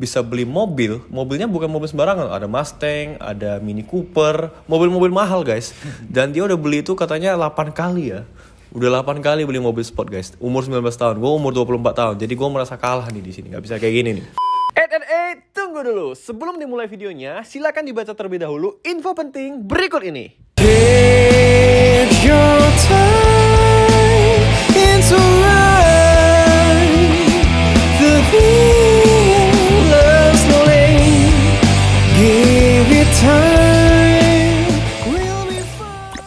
bisa beli mobil. Mobilnya bukan mobil sembarangan, ada Mustang, ada Mini Cooper, mobil-mobil mahal guys. Dan dia udah beli itu katanya 8 kali ya. Udah 8 kali beli mobil sport guys. Umur 19 tahun, gue umur 24 tahun. Jadi gue merasa kalah nih di sini, nggak bisa kayak gini nih. Tunggu dulu. Sebelum dimulai videonya, silakan dibaca terlebih dahulu info penting berikut ini. Take your time into life. The feeling's no lane. Give it time. We'll be fine.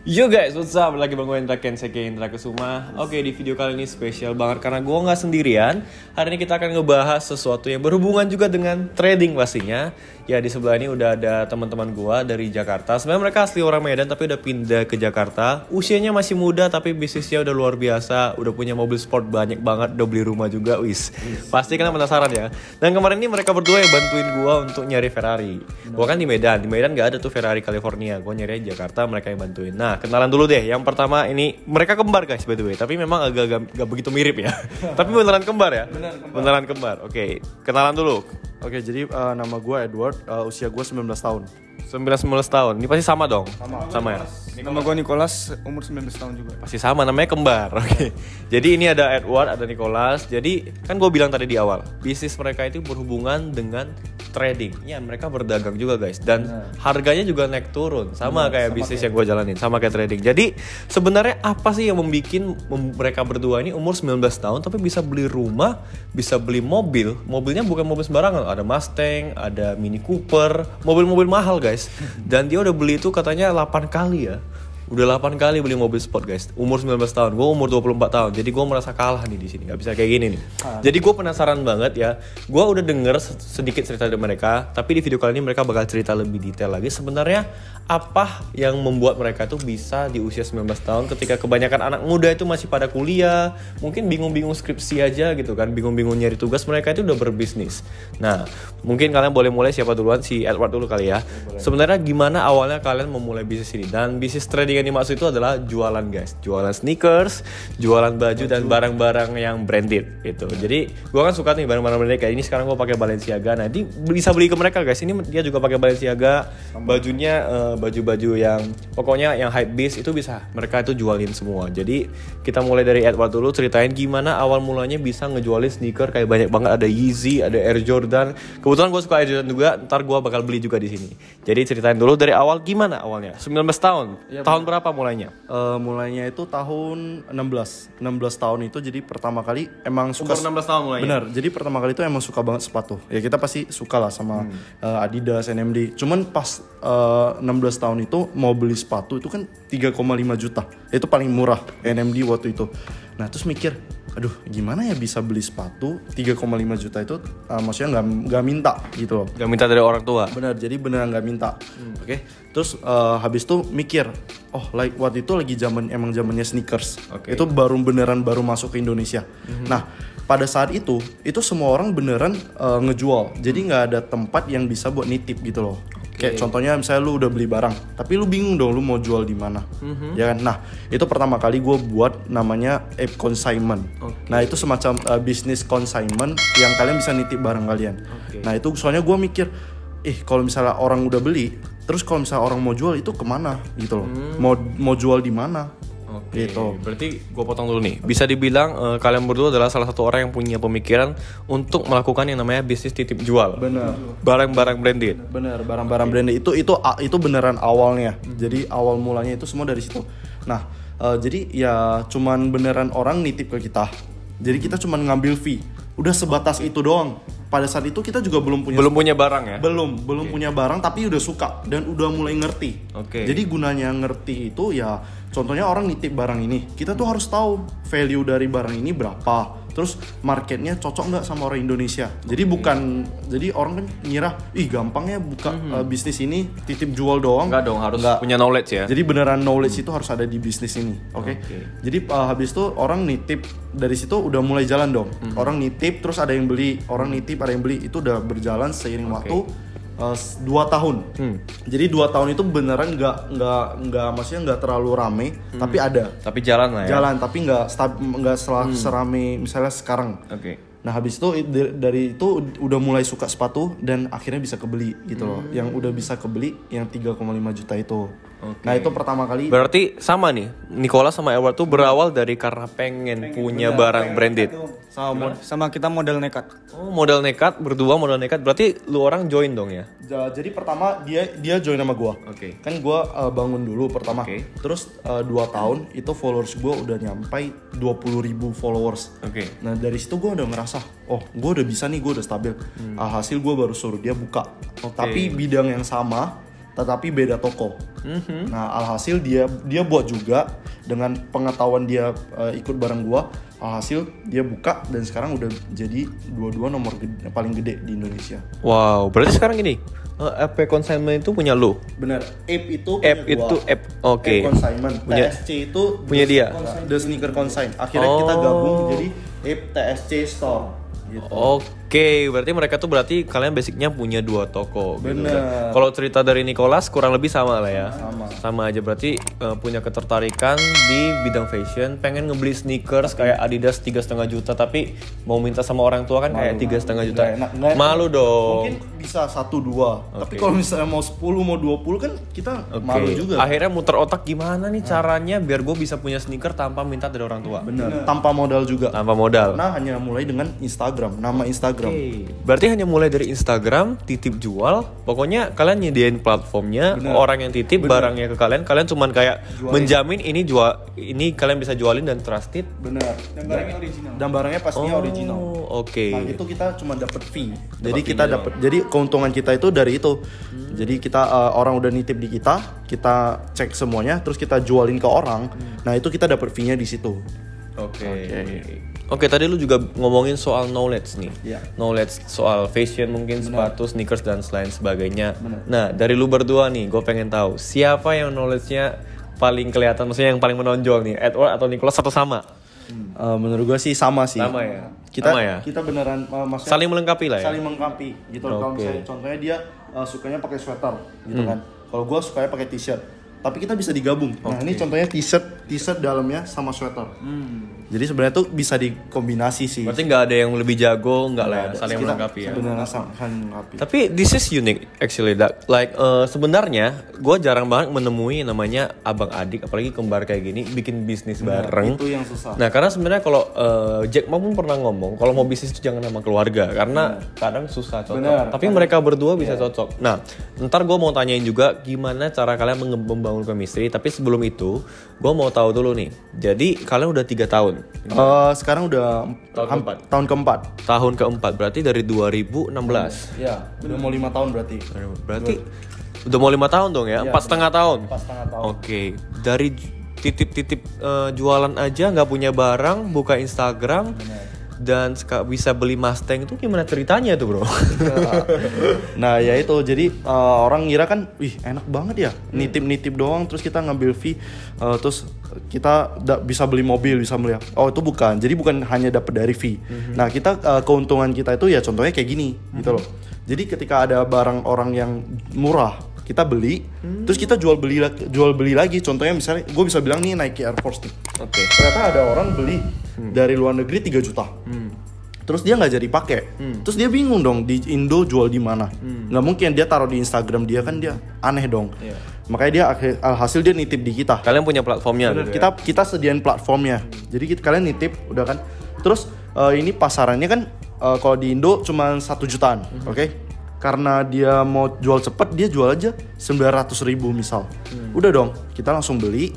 Yo guys, what's up? Lagi Bang Wendra Kensei Indra Kusuma. Oke, di video kali ini spesial banget karena gue nggak sendirian. Hari ini kita akan ngebahas sesuatu yang berhubungan juga dengan trading pastinya. Ya, di sebelah ini udah ada teman-teman gue dari Jakarta. Sebenarnya mereka asli orang Medan tapi udah pindah ke Jakarta. Usianya masih muda tapi bisnisnya udah luar biasa. Udah punya mobil sport banyak banget, udah beli rumah juga. Pasti kalian penasaran ya. Dan kemarin ini mereka berdua yang bantuin gue untuk nyari Ferrari. Gue kan di Medan nggak ada tuh Ferrari California. Gue nyari di Jakarta, mereka yang bantuin. Nah, kenalan dulu deh. Yang pertama ini mereka kembar guys by the way, tapi memang agak begitu mirip ya. Tapi beneran kembar ya? Beneran kembar. Oke, kenalan dulu. Oke, jadi nama gue Edward, usia gue 19 tahun. 19 tahun. Ini pasti sama dong? Sama ya? Nama gue Nicholas, umur 19 tahun juga. Pasti sama, namanya kembar. Oke. Jadi ini ada Edward, ada Nicholas. Jadi kan gue bilang tadi di awal, bisnis mereka itu berhubungan dengan trading. Ya, mereka berdagang juga guys. Dan harganya juga naik turun. Sama kayak bisnis yang gue jalanin, sama kayak trading. Jadi sebenarnya apa sih yang membuat mereka berdua ini umur 19 tahun tapi bisa beli rumah, bisa beli mobil. Mobilnya bukan mobil sembarangan, ada Mustang, ada Mini Cooper, mobil-mobil mahal guys. Dan dia udah beli itu katanya 8 kali ya. Udah 8 kali beli mobil sport guys. Umur 19 tahun, gue umur 24 tahun. Jadi gue merasa kalah nih di sini, nggak bisa kayak gini nih. Jadi gue penasaran banget ya. Gue udah denger sedikit cerita dari mereka, tapi di video kali ini mereka bakal cerita lebih detail lagi. Sebenarnya apa yang membuat mereka tuh bisa di usia 19 tahun ketika kebanyakan anak muda itu masih pada kuliah, mungkin bingung-bingung skripsi aja gitu kan, bingung-bingung nyari tugas, mereka itu udah berbisnis. Nah, mungkin kalian boleh mulai, siapa duluan? Si Edward dulu kali ya. Sebenarnya gimana awalnya kalian memulai bisnis ini? Dan bisnis trading yang dimaksud itu adalah jualan guys, jualan sneakers, jualan baju dan barang-barang yang branded gitu. Jadi gue kan suka nih barang-barang branded kayak ini. Sekarang gue pakai Balenciaga, nanti bisa beli ke mereka guys. Ini dia juga pakai Balenciaga, bajunya baju-baju yang pokoknya yang hype beast itu bisa mereka itu jualin semua. Jadi kita mulai dari Edward dulu, ceritain gimana awal mulanya bisa ngejualin sneaker kayak banyak banget, ada Yeezy, ada Air Jordan. Kebetulan gue suka Air Jordan juga, ntar gue bakal beli juga di sini. Jadi ceritain dulu dari awal gimana awalnya. 19 tahun. Ya, tahun berapa mulainya? Mulainya itu tahun 16 tahun itu, jadi pertama kali emang suka. Umur 16 tahun mulainya? Benar, jadi pertama kali itu emang suka banget sepatu. Ya kita pasti suka lah sama Adidas, NMD. Cuman pas 16 tahun itu mau beli sepatu itu kan 3,5 juta. Itu paling murah NMD waktu itu. Nah terus mikir, aduh gimana ya bisa beli sepatu 3,5 juta itu, maksudnya nggak minta gitu loh. Nggak minta dari orang tua? Benar, jadi beneran nggak minta. Oke. Terus habis itu mikir, oh like waktu itu lagi emang zamannya sneakers. Itu baru masuk ke Indonesia. Nah pada saat itu semua orang beneran ngejual. Jadi nggak ada tempat yang bisa buat nitip gitu loh. Kayak contohnya misalnya lu udah beli barang, tapi lu bingung dong lu mau jual di mana, ya kan? Nah itu pertama kali gue buat namanya app consignment. Nah itu semacam bisnis consignment yang kalian bisa nitip barang kalian. Nah itu soalnya gue mikir, kalau misalnya orang udah beli, terus kalau misalnya orang mau jual itu kemana gitu loh? Mau jual di mana? Gitu. Berarti gue potong dulu nih. Bisa dibilang kalian berdua adalah salah satu orang yang punya pemikiran untuk melakukan yang namanya bisnis titip jual. Benar. Barang-barang branded. Benar, barang-barang branded itu beneran awalnya. Jadi awal mulanya itu semua dari situ. Nah, jadi ya cuman beneran orang nitip ke kita. Jadi kita cuman ngambil fee. Udah sebatas itu doang. Pada saat itu kita juga belum punya barang ya? Belum punya barang, tapi udah suka dan udah mulai ngerti. Jadi gunanya ngerti itu ya, contohnya orang nitip barang ini, kita tuh harus tahu value dari barang ini berapa, terus marketnya cocok nggak sama orang Indonesia. Jadi jadi orang kan ngira, gampang ya buka bisnis ini titip jual doang. Enggak dong, harus punya knowledge ya. Jadi beneran knowledge itu harus ada di bisnis ini. Jadi habis itu orang nitip, dari situ udah mulai jalan dong. Orang nitip terus ada yang beli, orang nitip ada yang beli, itu udah berjalan seiring waktu. 2 tahun. Jadi 2 tahun itu beneran nggak maksudnya nggak terlalu rame, tapi ada. Tapi jalan lah ya. Jalan, tapi nggak serame misalnya sekarang. Oke. Nah habis itu dari itu udah mulai suka sepatu dan akhirnya bisa kebeli gitu loh. Yang udah bisa kebeli yang 3,5 juta itu. Okay. Nah itu pertama kali. Berarti sama nih, Nicholas sama Edward tuh berawal dari karena pengen punya barang branded. Sama kita modal nekat. Oh, modal nekat, berdua modal nekat. Berarti lu orang join dong ya? Jadi pertama dia join sama gua. Oke. Kan gua bangun dulu pertama. Oke. Terus 2 tahun itu followers gua udah nyampai 20.000 followers. Oke. Nah dari situ gua udah ngerasa, oh gua udah bisa nih, gua udah stabil. Hasil gua baru suruh dia buka. Tapi bidang yang sama, tetapi beda toko. Nah alhasil dia buat juga dengan pengetahuan dia ikut bareng gua. Alhasil dia buka dan sekarang udah jadi dua-dua nomor paling gede di Indonesia. Wow, berarti sekarang ini AP Consignment itu punya lu? Bener, Ape itu Ape itu Ape, oke. Ape Consignment, Punya- TSC itu punya dia? The Sneaker Consign. Akhirnya kita gabung jadi Ape TSC Store gitu. Oke, berarti mereka tuh berarti kalian basicnya punya 2 toko. Gitu. Bener. Kalau cerita dari Nicholas kurang lebih sama lah ya. Sama. Aja berarti punya ketertarikan di bidang fashion, pengen ngebeli sneakers kayak Adidas 3,5 juta, tapi mau minta sama orang tua kan kayak 3,5 juta. Nggak enak. Malu dong. Mungkin bisa 1-2. Tapi kalau misalnya mau 10 mau 20 kan kita malu juga. Akhirnya muter otak gimana nih caranya biar gue bisa punya sneaker tanpa minta dari orang tua. Bener. Tanpa modal juga. Tanpa modal. Karena hanya mulai dengan Instagram, nama Instagram. Berarti hanya mulai dari Instagram, titip jual. Pokoknya kalian nyediain platformnya, orang yang titip barangnya ke kalian. Kalian cuman kayak menjamin ini kalian bisa jualin dan trusted. Bener. Dan barangnya original. Dan barangnya pastinya original. Oke. Nah itu kita cuma dapat fee. Jadi kita dapat. Jadi keuntungan kita itu dari itu. Jadi kita orang udah nitip di kita cek semuanya, terus kita jualin ke orang. Nah itu kita dapat fee-nya di situ. Oke, tadi lu juga ngomongin soal knowledge nih. Iya. Knowledge soal fashion mungkin, sepatu, sneakers dan lain sebagainya. Nah, dari lu berdua nih, gue pengen tahu siapa yang knowledge-nya paling kelihatan, maksudnya yang paling menonjol nih, Edward atau Nicholas atau sama? Menurut gue sih sama sih. Sama ya? Kita Sama ya? kita beneran maksudnya Saling melengkapi lah ya? saling melengkapi gitu. Kalau misalnya contohnya dia sukanya pakai sweater gitu kan. Kalau gue sukanya pakai t-shirt. Tapi kita bisa digabung. Nah, ini contohnya t-shirt dalamnya sama sweater. Jadi sebenarnya tuh bisa dikombinasi sih. Berarti nggak ada yang lebih jago, nggak lah ya? Saling Kita melengkapi ya? Beneran saling melengkapi. Tapi this is unique actually, like sebenarnya gue jarang banget menemui namanya abang adik, apalagi kembar kayak gini bikin bisnis bareng. Itu yang susah. Nah karena sebenarnya kalau Jack Ma pun pernah ngomong kalau mau bisnis itu jangan sama keluarga karena kadang susah cocok. Tapi mereka berdua bisa cocok. Nah ntar gue mau tanyain juga gimana cara kalian membangun chemistry. Tapi sebelum itu gue mau tahu dulu nih. Jadi kalian udah 3 tahun. Sekarang udah tahun keempat. Tahun keempat berarti dari 2016. Ya, udah mau 5 tahun berarti. Berarti udah mau 5 tahun dong ya? 4,5 tahun. 4,5 tahun. Oke, dari titip-titip jualan aja nggak punya barang, buka Instagram dan bisa beli Mustang itu gimana ceritanya tuh bro? Nah ya itu jadi orang ngira kan, wih enak banget ya nitip doang terus kita ngambil fee terus kita bisa beli mobil bisa beli. Oh itu bukan, jadi bukan hanya dapat dari fee. Nah kita keuntungan kita itu ya contohnya kayak gini gitu loh. Jadi ketika ada barang orang yang murah kita beli, terus kita jual beli lagi. Contohnya misalnya gue bisa bilang nih Nike Air Force nih. Oke. Ternyata ada orang beli dari luar negeri 3 juta. Terus dia nggak jadi pakai. Terus dia bingung dong di Indo jual di mana. Nggak mungkin dia taruh di Instagram dia kan dia aneh dong. Makanya dia hasil dia nitip di kita. Kalian punya platformnya gitu ya? Kita sediain platformnya. Jadi kalian nitip udah kan. Terus ini pasarannya kan kalau di Indo cuma 1 jutaan, oke? Karena dia mau jual cepet, dia jual aja 900.000 misal. Udah dong, kita langsung beli,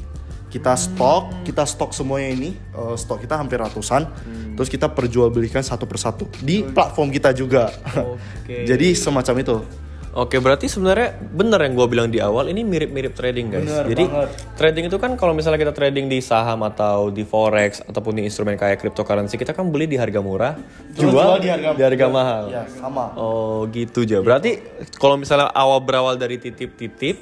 kita stok semuanya ini, stok kita hampir ratusan, terus kita perjualbelikan satu persatu di platform kita juga. Jadi semacam itu. Oke, berarti sebenarnya bener yang gue bilang di awal ini mirip-mirip trading guys. Bener Jadi banget. trading itu kan kalau misalnya kita trading di saham atau di forex ataupun di instrumen kayak cryptocurrency, kita kan beli di harga murah, jual di harga mahal. Ya sama. Oh gitu aja. Berarti kalau misalnya berawal dari titip-titip,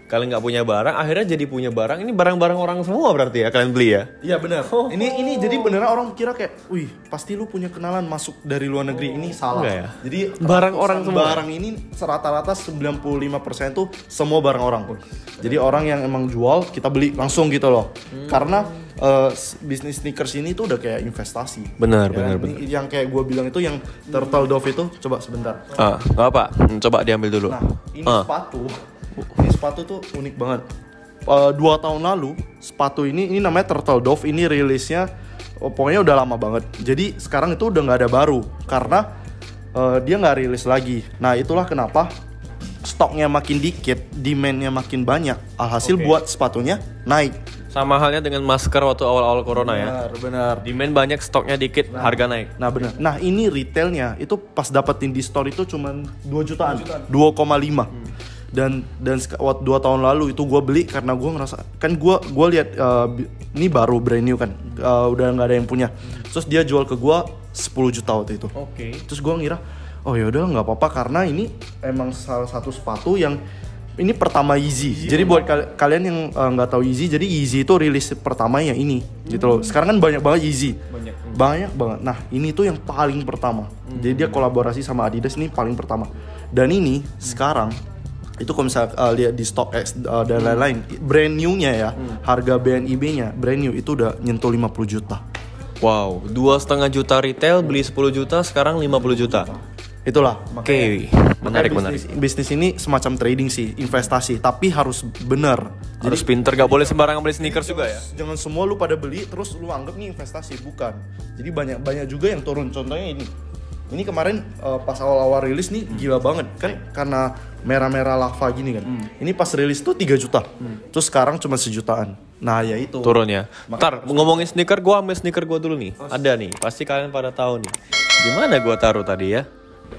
kalian nggak punya barang, akhirnya jadi punya barang. Ini barang-barang orang semua berarti ya kalian beli ya? Iya benar. Ini jadi beneran orang kira kayak, wih pasti lu punya kenalan masuk dari luar negeri. Ini salah. Enggak ya? Jadi Barang orang semua. Barang ini rata-rata 95% tuh semua barang orang. Jadi orang yang emang jual kita beli langsung gitu loh. Karena bisnis sneakers ini tuh udah kayak investasi. Benar. Ini yang kayak gue bilang itu yang turtle dove itu, coba sebentar. Nggak apa, coba diambil dulu. Nah ini sepatu tuh unik banget. 2 tahun lalu sepatu ini namanya turtle dove, ini rilisnya pokoknya udah lama banget. Jadi sekarang itu udah nggak ada baru karena dia nggak rilis lagi. Nah itulah kenapa stoknya makin dikit, demandnya makin banyak. Alhasil buat sepatunya naik. Sama halnya dengan masker waktu awal-awal corona ya. Benar. Demand banyak, stoknya dikit, harga naik. Nah benar. Nah ini retailnya itu pas dapetin di store itu cuman 2 jutaan. 2,5. Dan 2 tahun lalu itu gue beli karena gue ngerasa kan gue lihat ini baru brand new kan, udah nggak ada yang punya. Terus dia jual ke gue 10 juta waktu itu. Terus gue ngira oh yaudah nggak apa-apa karena ini emang salah satu sepatu yang ini pertama Yeezy. Jadi buat kalian yang nggak tahu Yeezy, jadi Yeezy itu rilis pertama yang ini gitu loh. Sekarang kan banyak banget Yeezy. Banyak banget. Nah, ini tuh yang paling pertama. Jadi dia kolaborasi sama Adidas, ini paling pertama. Dan ini sekarang itu kalau misalnya lihat di StockX dan lain-lain, brand new-nya ya, harga BNIB-nya brand new itu udah nyentuh 50 juta. Wow, 2,5 juta retail, beli 10 juta, sekarang 50 juta. Itulah. Oke, menarik. Bisnis ini semacam trading sih, investasi, tapi harus benar. Harus pinter, gak boleh sembarangan beli sneakers juga ya. Jangan semua lu pada beli terus lu anggap nih investasi, bukan. Jadi banyak juga yang turun. Contohnya ini. Ini kemarin pas awal-awal rilis nih gila banget kan karena merah-merah lava gini kan. Ini pas rilis tuh 3 juta. Terus sekarang cuma 1 jutaan. Nah, ya itu. Turun ya. Ntar ngomongin sneaker, gua ambil sneaker gua dulu nih. Ada nih, pasti kalian pada tahu nih. Gimana gua taruh tadi ya?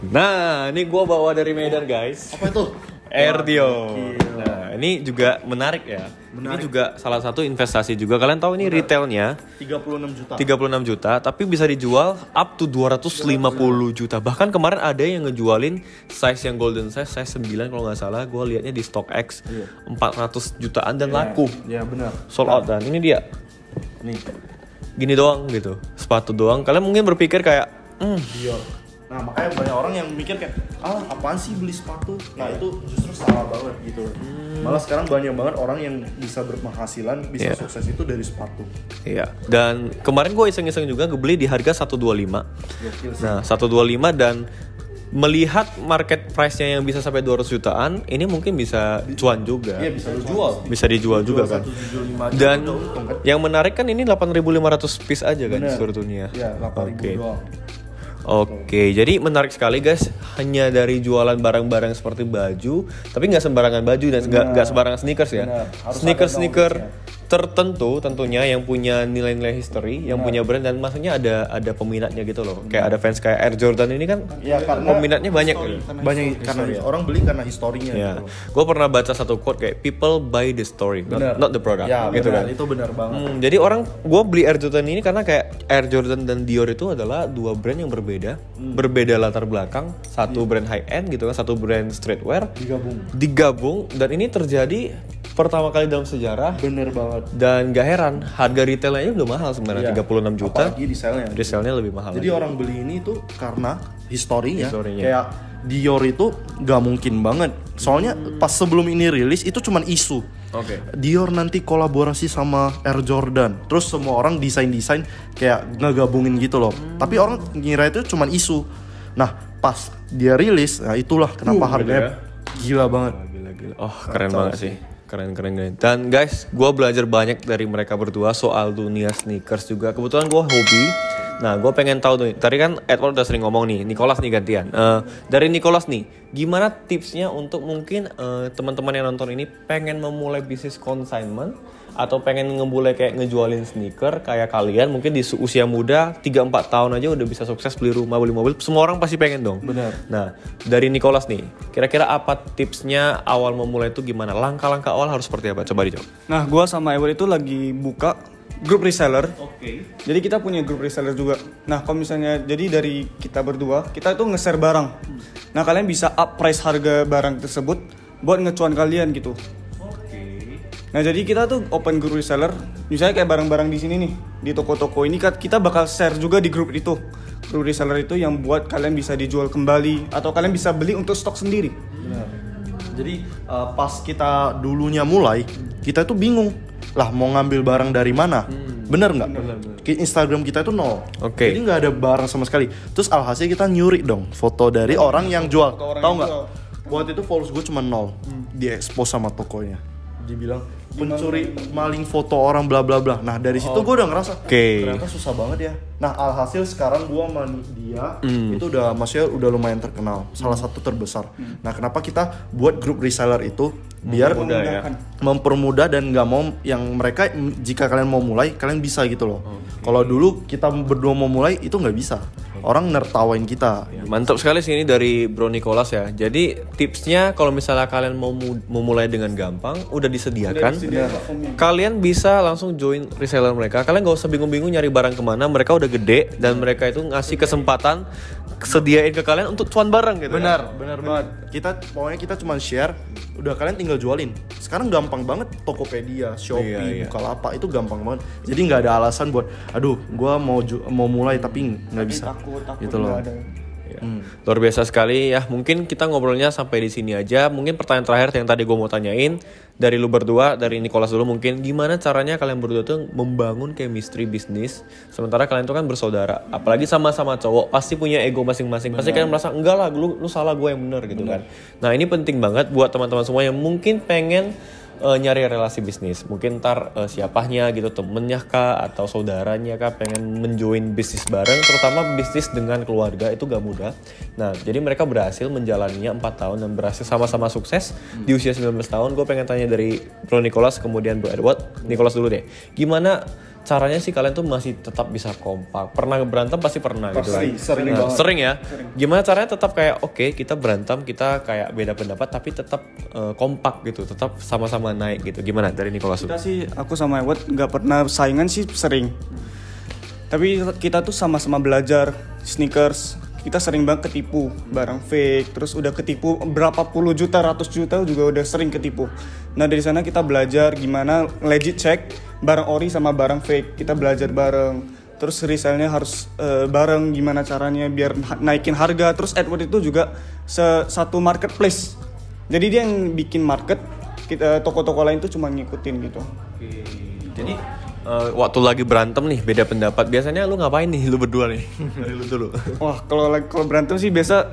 Nah, ini gua bawa dari Medan, guys. Apa itu? Air Dior. Nah, ini juga menarik ya. Ini juga salah satu investasi juga. Kalian tahu ini retailnya 36 juta, tapi bisa dijual up to 250 juta. Bahkan kemarin ada yang ngejualin size yang golden size 9 kalau nggak salah. Gue liatnya di StockX 400 jutaan dan laku. Iya, benar. Sold out. Dan ini dia. Nih. Gini doang gitu. Sepatu doang. Kalian mungkin berpikir kayak Dior. Nah makanya banyak orang yang mikir kayak apaan sih beli sepatu. Nah itu justru salah banget gitu. Malah sekarang banyak banget orang yang bisa berpenghasilan, bisa sukses itu dari sepatu. Iya. Dan kemarin gue iseng-iseng juga beli di harga 125. Nah 125 dan melihat market price-nya yang bisa sampai 200 jutaan, ini mungkin bisa cuan juga. Iya bisa dijual. Bisa dijual juga kan. Dan yang menarik kan ini 8.500 piece aja kan di seluruh dunia. Iya 8.000 doang. Oke, jadi menarik sekali guys. Hanya dari jualan barang-barang seperti baju, tapi nggak sembarangan baju dan nggak sembarangan sneakers ya. Sneaker tertentu tentunya yang punya nilai-nilai history, yang punya brand dan maksudnya ada peminatnya gitu loh. Kayak ada fans kayak Air Jordan ini kan, ya, peminatnya banyak gitu. Banyak karena orang beli karena historinya. Ya. Gitu. Gue pernah baca satu quote kayak people buy the story, not the product. Ya, gitu benar, kan. itu benar banget. Jadi gue beli Air Jordan ini karena kayak Air Jordan dan Dior itu adalah dua brand yang berbeda latar belakang, satu brand high end gitu kan, satu brand streetwear digabung dan ini terjadi pertama kali dalam sejarah. Bener banget. Dan gak heran harga retailnya udah mahal sebenarnya 36 juta. Apalagi resellnya lebih mahal. Jadi orang beli ini tuh karena historinya. Historinya. Kayak Dior itu gak mungkin banget. Soalnya pas sebelum ini rilis itu cuman isu. Dior nanti kolaborasi sama Air Jordan. Terus semua orang desain kayak ngegabungin gitu loh. Tapi orang ngira itu cuman isu. Nah pas dia rilis, nah itulah kenapa harganya gila banget. Gila. Oh keren banget sih. Keren. Dan guys, gue belajar banyak dari mereka berdua soal dunia sneakers juga. Kebetulan gue hobi. Nah, gue pengen tahu tuh. Tadi kan Edward udah sering ngomong nih. Nicholas nih gantian. Dari Nicholas nih, gimana tipsnya untuk mungkin teman-teman yang nonton ini pengen memulai bisnis consignment atau pengen ngemulai kayak ngejualin sneaker kayak kalian mungkin di usia muda 3-4 tahun aja udah bisa sukses beli rumah, beli mobil. Semua orang pasti pengen dong. Benar. Nah, dari Nicholas nih, kira-kira apa tipsnya awal memulai itu gimana? Langkah-langkah awal harus seperti apa? Coba dijawab. Nah, gua sama Ewan itu lagi buka grup reseller. Jadi kita punya grup reseller juga. Nah, kalau misalnya jadi dari kita berdua, kita itu nge-share barang. Nah, kalian bisa up price harga barang tersebut buat ngecuan kalian gitu. Nah jadi kita tuh open group reseller, misalnya kayak barang-barang di sini nih, di toko-toko ini kita bakal share juga di grup itu. Grup reseller itu yang buat kalian bisa dijual kembali atau kalian bisa beli untuk stok sendiri. Benar. Jadi pas kita dulunya mulai, kita tuh bingung lah mau ngambil barang dari mana. Bener nggak? Instagram kita itu nol. Oke. Jadi nggak ada barang sama sekali. Terus alhasil kita nyuri dong foto dari orang yang jual. Tahu nggak? Buat itu followers gue cuma 0. Di-expose sama tokonya. Dibilang pencuri maling foto orang bla bla bla. Nah dari situ gue udah ngerasa ternyata susah banget ya. Nah alhasil sekarang gue sama dia itu udah maksudnya udah lumayan terkenal, salah satu terbesar. Nah kenapa kita buat grup reseller itu biar mempermudah dan nggak mau yang mereka jika kalian mau mulai kalian bisa gitu loh. Kalau dulu kita berdua mau mulai itu nggak bisa. Orang nertawain kita. Mantap sekali sih ini dari Bro Nicholas ya. Jadi tipsnya kalau misalnya kalian mau mulai dengan gampang, udah disediakan. Kalian bisa langsung join reseller mereka. Kalian gak usah bingung-bingung nyari barang kemana. Mereka udah gede dan mereka itu ngasih kesempatan sediain ke kalian untuk cuan barang gitu. Benar banget. Pokoknya kita cuma share, udah kalian tinggal jualin. Sekarang gampang banget Tokopedia, Shopee, Bukalapak itu gampang banget. Jadi nggak ada alasan buat, aduh, gua mau mulai tapi nggak bisa. Takut gitu loh. Luar biasa sekali ya. Mungkin kita ngobrolnya sampai di sini aja. Mungkin pertanyaan terakhir yang tadi gue mau tanyain dari lu berdua, dari Nicholas dulu mungkin, gimana caranya kalian berdua tuh membangun chemistry bisnis sementara kalian tuh kan bersaudara, apalagi sama-sama cowok, pasti punya ego masing-masing. Pasti kalian merasa enggak lah, lu salah, gue yang benar gitu kan. Nah ini penting banget buat teman-teman semua yang mungkin pengen nyari relasi bisnis, mungkin ntar siapanya gitu, temennya kah atau saudaranya kah pengen menjoin bisnis bareng, terutama bisnis dengan keluarga itu gak mudah. Nah jadi mereka berhasil menjalaninya 4 tahun dan berhasil sama-sama sukses di usia 19 tahun. Gue pengen tanya dari Bro Nicholas kemudian Bro Edward. Nicholas dulu deh, gimana caranya sih kalian tuh masih tetap bisa kompak? Pernah berantem pasti pernah gitu kan? Sering ya? Gimana caranya tetap kayak oke, kita berantem, kita kayak beda pendapat tapi tetap kompak gitu, tetap sama-sama naik gitu. Gimana dari Nicholas? Kita sih, aku sama Edward nggak pernah saingan sih, sering. Tapi kita tuh sama-sama belajar sneakers. Kita sering banget ketipu barang fake, terus udah ketipu berapa puluh juta, ratus juta juga udah sering ketipu. Nah dari sana kita belajar gimana legit check barang ori sama barang fake. Kita belajar bareng, terus resellnya harus bareng, gimana caranya biar naikin harga. Terus Edward itu juga satu marketplace, jadi dia yang bikin market, kita toko-toko lain tuh cuma ngikutin gitu. Jadi waktu lagi berantem nih beda pendapat, biasanya lu ngapain nih lu berdua nih? Dari lu dulu. Wah kalau berantem sih biasa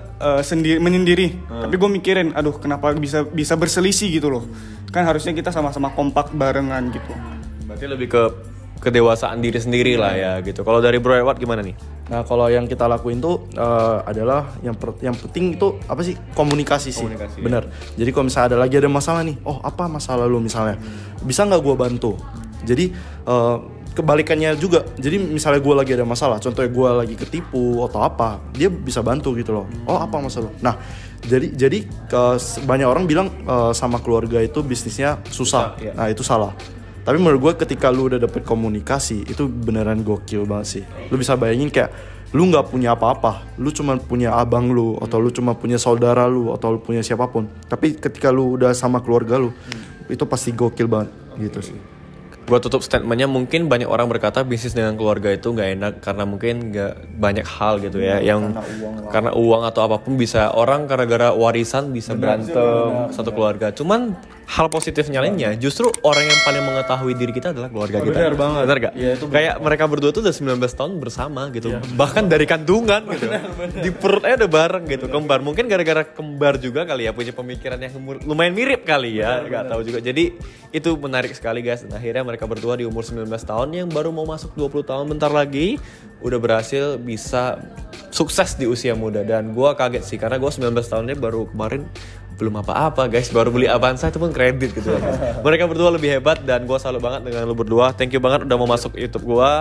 menyendiri. Tapi gue mikirin, aduh kenapa bisa berselisih gitu loh. Kan harusnya kita sama-sama kompak barengan gitu. Berarti lebih ke kedewasaan diri sendiri lah ya gitu. Kalau dari Bro Edward gimana nih? Nah kalau yang kita lakuin tuh adalah yang penting itu apa sih, komunikasi sih. Bener. Jadi kalau misalnya ada masalah nih, oh apa masalah lu misalnya, bisa nggak gue bantu? Jadi kebalikannya juga. Jadi misalnya gue lagi ada masalah, contohnya gue lagi ketipu atau apa, dia bisa bantu gitu loh. Oh apa masalah? Nah jadi banyak orang bilang sama keluarga itu bisnisnya susah. Nah itu salah. Tapi menurut gue ketika lu udah dapet komunikasi itu beneran gokil banget sih. Lu bisa bayangin kayak lu nggak punya apa-apa, lu cuma punya abang lu atau lu cuma punya saudara lu atau lu punya siapapun. Tapi ketika lu udah sama keluarga lu, itu pasti gokil banget gitu sih. Buat tutup statementnya, mungkin banyak orang berkata bisnis dengan keluarga itu nggak enak karena mungkin nggak banyak hal gitu ya, yang karena uang atau apapun bisa orang gara-gara warisan bisa berantem satu keluarga. Cuman hal positifnya lainnya justru orang yang paling mengetahui diri kita adalah keluarga kita. Benar banget. Benar gak? Ya, kayak mereka berdua tuh udah 19 tahun bersama gitu. Bahkan dari kandungan gitu. Di perutnya udah bareng gitu, kembar. Mungkin gara-gara kembar juga kali ya, punya pemikiran yang lumayan mirip kali ya. Gak tahu juga. Jadi itu menarik sekali guys. Dan akhirnya mereka berdua di umur 19 tahun yang baru mau masuk 20 tahun bentar lagi udah berhasil bisa sukses di usia muda. Dan gue kaget sih karena gue 19 tahunnya baru kemarin belum apa-apa guys, baru beli Avanza itu pun kredit gitu ya. Mereka berdua lebih hebat dan gue salut banget dengan lu berdua. Thank you banget udah mau masuk YouTube gue.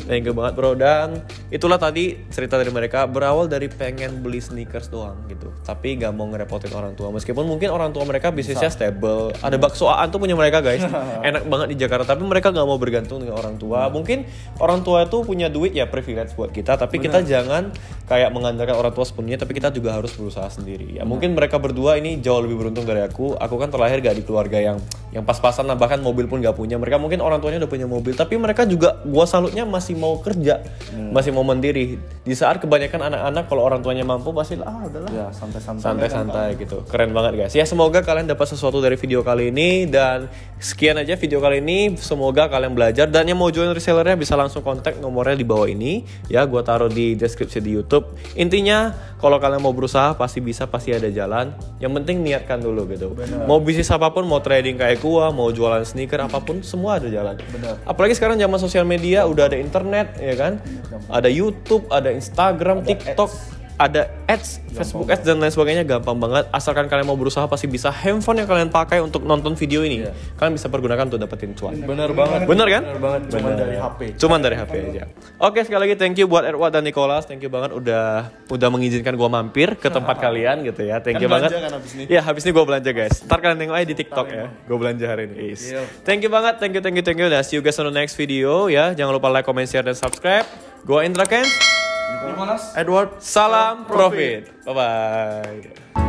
Thank you banget bro. Dan itulah tadi cerita dari mereka, berawal dari pengen beli sneakers doang gitu, tapi gak mau ngerepotin orang tua. Meskipun mungkin orang tua mereka bisnisnya stable, ada baksoaan tuh punya mereka guys, enak banget di Jakarta, tapi mereka gak mau bergantung dengan orang tua. Mungkin orang tua itu punya duit ya, privilege buat kita, tapi kita jangan kayak mengandalkan orang tua sepenuhnya, tapi kita juga harus berusaha sendiri ya. Mungkin mereka berdua ini jauh lebih beruntung dari aku. Aku kan terlahir gak di keluarga yang pas-pasan lah, bahkan mobil pun gak punya. Mereka mungkin orang tuanya udah punya mobil, tapi mereka juga, gua salutnya masih mau kerja, masih mau mandiri. Di saat kebanyakan anak-anak kalau orang tuanya mampu pasti udahlah. Ya, Santai-santai gitu. Keren banget guys. Ya semoga kalian dapat sesuatu dari video kali ini, dan sekian aja video kali ini. Semoga kalian belajar, dan yang mau join resellernya bisa langsung kontak nomornya di bawah ini. Ya, gua taruh di deskripsi di YouTube. Intinya kalau kalian mau berusaha pasti bisa, pasti ada jalan. Yang penting niatkan dulu gitu. Bener. Mau bisnis apapun, mau trading kayak gua, mau jualan sneaker apapun, semua ada jalan. Bener. Apalagi sekarang zaman sosial media, udah ada internet ya kan? Ada YouTube, ada Instagram, TikTok, ada ads, Facebook ads dan lain sebagainya, gampang banget. Asalkan kalian mau berusaha pasti bisa. Handphone yang kalian pakai untuk nonton video ini, kalian bisa pergunakan untuk dapetin cuan. Bener banget. Bener kan? Bener banget. Cuman dari HP. Cuman dari HP aja. Oke, sekali lagi thank you buat Edward dan Nicholas. Thank you banget udah mengizinkan gua mampir ke tempat kalian gitu ya. Thank you banget. Kan habis ini? Ya, habis ini gua belanja guys. Ntar kalian tengok aja di TikTok ya. Gua belanja hari ini. Thank you banget. Thank you. Nah, see you guys on the next video ya. Jangan lupa like, comment, share dan subscribe. Gua Indra Ken. Edward. Salam profit. Bye bye.